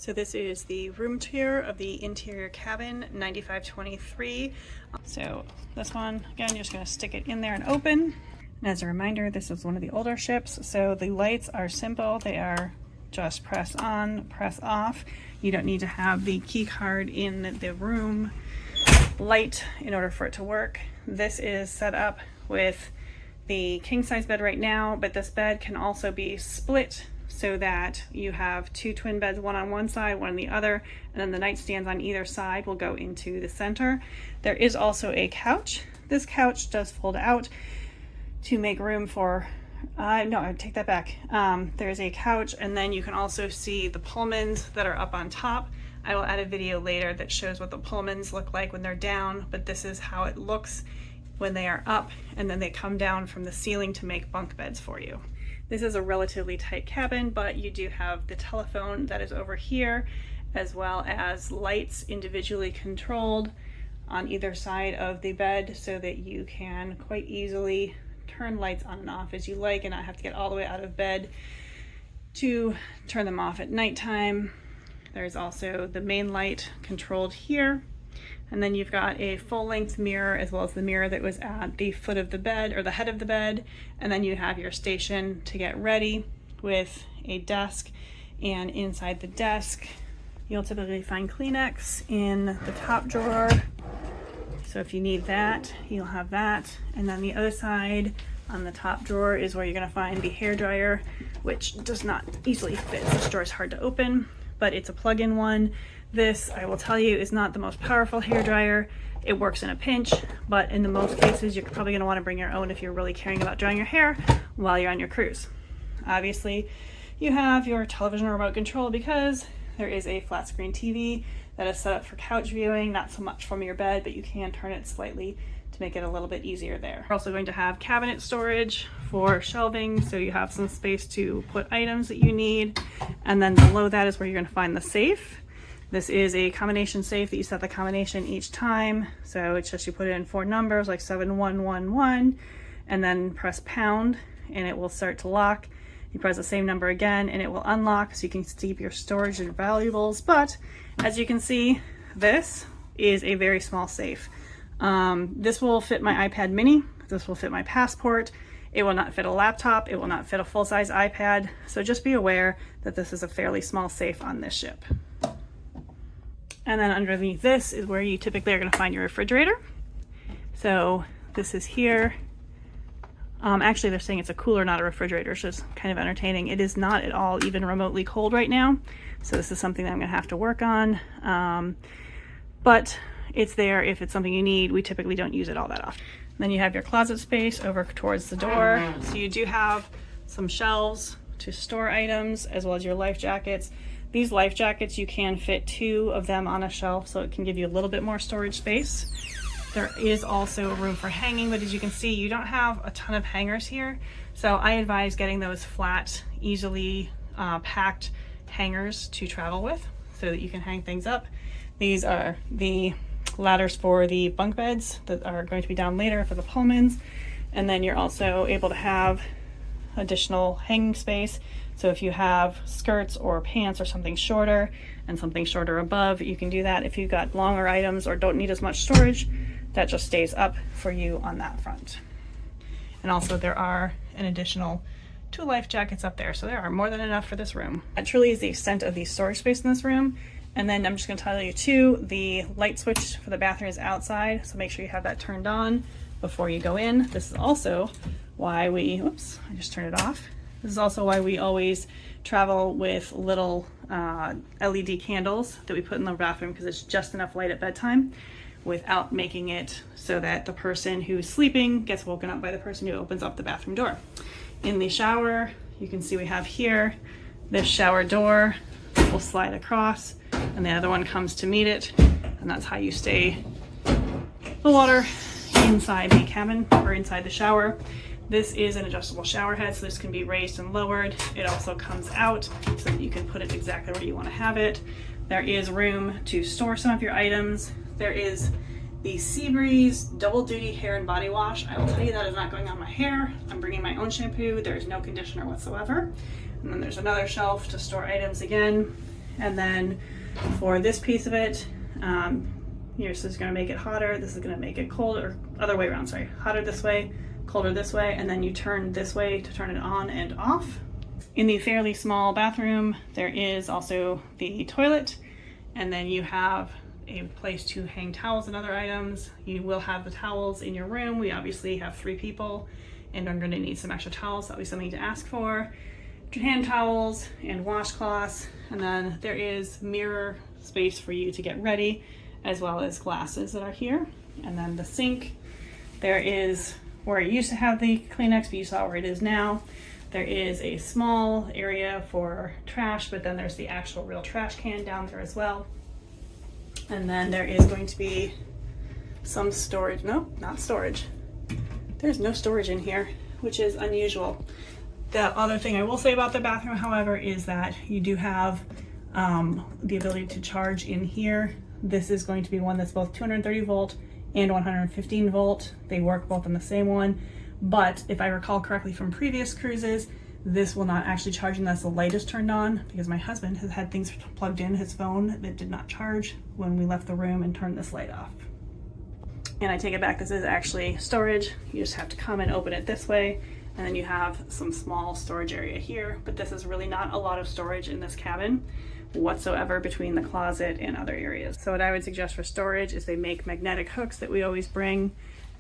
So this is the room tour of the interior cabin, 9523. So this one, again, you're just going to stick it in there and open. And as a reminder, this is one of the older ships, so the lights are simple. They are just press on, press off. You don't need to have the key card in the room light in order for it to work. This is set up with the king size bed right now, but this bed can also be split so that you have two twin beds, one on one side, one on the other, and then the nightstands on either side will go into the center. There is also a couch. This couch does fold out to make room for, no, I take that back. There's a couch, and then you can also see the pullmans that are up on top. I will add a video later that shows what the pullmans look like when they're down, but this is how it looks when they are up, and then they come down from the ceiling to make bunk beds for you. This is a relatively tight cabin, but you do have the telephone that is over here, as well as lights individually controlled on either side of the bed so that you can quite easily turn lights on and off as you like and not have to get all the way out of bed to turn them off at nighttime. There's also the main light controlled here. And then you've got a full-length mirror as well as the mirror that was at the foot of the bed or the head of the bed. And then you have your station to get ready with a desk, and inside the desk you'll typically find Kleenex in the top drawer. So if you need that, you'll have that. And then the other side on the top drawer is where you're going to find the hairdryer, which does not easily fit. This drawer is hard to open, but it's a plug-in one. This, I will tell you, is not the most powerful hairdryer. It works in a pinch, but in the most cases, you're probably going to want to bring your own if you're really caring about drying your hair while you're on your cruise. Obviously, you have your television remote control because there is a flat screen TV that is set up for couch viewing, not so much from your bed, but you can turn it slightly to make it a little bit easier there. We're also going to have cabinet storage for shelving, so you have some space to put items that you need. And then below that is where you're going to find the safe. This is a combination safe that you set the combination each time. So it's just you put in 4 numbers like 7111 and then press pound and it will start to lock. You press the same number again and it will unlock so you can keep your storage and valuables. But as you can see, this is a very small safe. This will fit my iPad mini. This will fit my passport. It will not fit a laptop. It will not fit a full-size iPad. So just be aware that this is a fairly small safe on this ship. And then underneath this is where you typically are going to find your refrigerator. So this is here. Actually, they're saying it's a cooler, not a refrigerator, which is kind of entertaining. It is not at all even remotely cold right now. So this is something that I'm going to have to work on. But it's there if it's something you need. We typically don't use it all that often. Then you have your closet space over towards the door. So you do have some shelves to store items as well as your life jackets. These life jackets, you can fit 2 of them on a shelf, so it can give you a little bit more storage space. There is also room for hanging, but as you can see, you don't have a ton of hangers here. So I advise getting those flat, easily packed hangers to travel with so that you can hang things up. These are the ladders for the bunk beds that are going to be down later for the pullmans. And then you're also able to have additional hanging space. So if you have skirts or pants or something shorter and something shorter above, you can do that. If you've got longer items or don't need as much storage, that just stays up for you on that front. And also there are an additional 2 life jackets up there. So there are more than enough for this room. That truly is the extent of the storage space in this room. And then I'm just going to tell you too, the light switch for the bathroom is outside. So make sure you have that turned on before you go in. This is also why we, whoops, I just turned it off. This is also why we always travel with little LED candles that we put in the bathroom, because it's just enough light at bedtime without making it so that the person who's sleeping gets woken up by the person who opens up the bathroom door. In the shower, you can see we have here this shower door will slide across and the other one comes to meet it, and that's how you stay the water inside the cabin or inside the shower. This is an adjustable shower head, so this can be raised and lowered. It also comes out so that you can put it exactly where you want to have it. There is room to store some of your items. There is the Seabreeze double duty hair and body wash. I will tell you that is not going on my hair. I'm bringing my own shampoo. There's no conditioner whatsoever. And then there's another shelf to store items again. And then for this piece of it, this is going to make it hotter, this is going to make it colder, other way around, sorry, hotter this way, colder this way, and then you turn this way to turn it on and off. In the fairly small bathroom, there is also the toilet, and then you have a place to hang towels and other items. You will have the towels in your room. We obviously have 3 people and I'm going to need some extra towels. That'll be something to ask for. Hand towels and washcloths, and then there is mirror space for you to get ready, as well as glasses that are here. And then the sink, there is where it used to have the Kleenex, but you saw where it is now. There is a small area for trash, but then there's the actual real trash can down there as well. And then there is going to be some storage. Nope, not storage. There's no storage in here, which is unusual. The other thing I will say about the bathroom, however, is that you do have the ability to charge in here. This is going to be one that's both 230 volt and 115 volt. They work both on the same one, but if I recall correctly from previous cruises, this will not actually charge unless the light is turned on, because my husband has had things plugged in his phone that did not charge when we left the room and turned this light off. And I take it back, this is actually storage. You just have to come and open it this way, and then you have some small storage area here, but this is really not a lot of storage in this cabin whatsoever between the closet and other areas. So what I would suggest for storage is they make magnetic hooks that we always bring,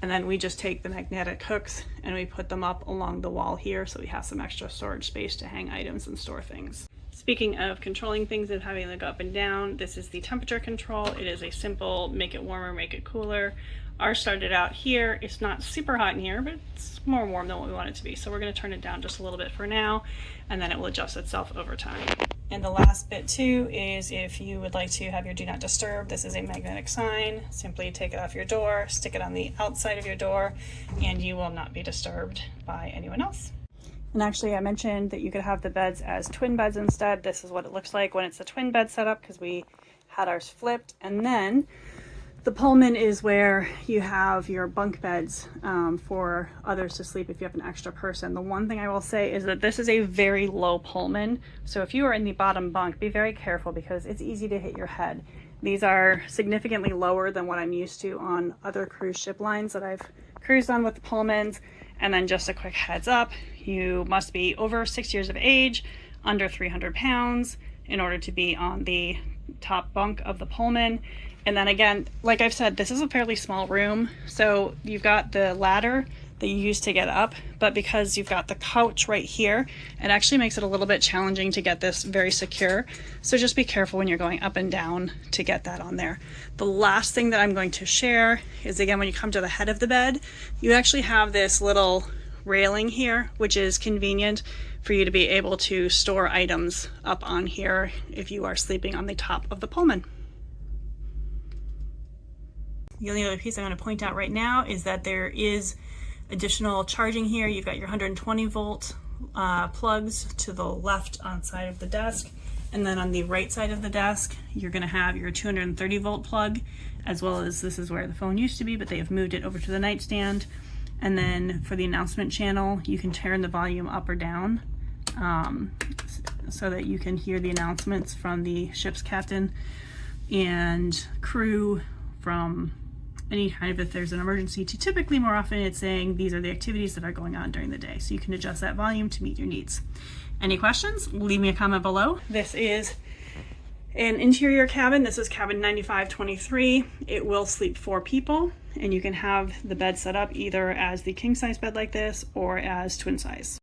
and then we just take the magnetic hooks and we put them up along the wall here so we have some extra storage space to hang items and store things. Speaking of controlling things and having them go up and down, this is the temperature control. It is a simple make it warmer, make it cooler. Ours started out here. It's not super hot in here, but it's more warm than what we want it to be. So we're going to turn it down just a little bit for now, and then it will adjust itself over time. And the last bit too is if you would like to have your do not disturb, this is a magnetic sign. Simply take it off your door, stick it on the outside of your door, and you will not be disturbed by anyone else. And actually I mentioned that you could have the beds as twin beds instead. This is what it looks like when it's a twin bed setup, because we had ours flipped. And then the Pullman is where you have your bunk beds for others to sleep if you have an extra person. The one thing I will say is that this is a very low Pullman. So if you are in the bottom bunk, be very careful because it's easy to hit your head. These are significantly lower than what I'm used to on other cruise ship lines that I've cruised on with the Pullmans. And then just a quick heads up, you must be over 6 years of age, under 300 pounds in order to be on the top bunk of the Pullman. And then again, like I've said, this is a fairly small room. So you've got the ladder that you use to get up, but because you've got the couch right here, it actually makes it a little bit challenging to get this very secure. So just be careful when you're going up and down to get that on there. The last thing that I'm going to share is, again, when you come to the head of the bed, you actually have this little railing here, which is convenient for you to be able to store items up on here if you are sleeping on the top of the Pullman. The only other piece I'm going to point out right now is that there is additional charging here. You've got your 120 volt plugs to the left on side of the desk, and then on the right side of the desk you're going to have your 230 volt plug, as well as this is where the phone used to be, but they have moved it over to the nightstand. And then for the announcement channel, you can turn the volume up or down so that you can hear the announcements from the ship's captain and crew from any kind of, if there's an emergency, to typically more often it's saying these are the activities that are going on during the day. So you can adjust that volume to meet your needs. Any questions? Leave me a comment below. This is an interior cabin. This is cabin 9523. It will sleep 4 people, and you can have the bed set up either as the king size bed like this or as twin size.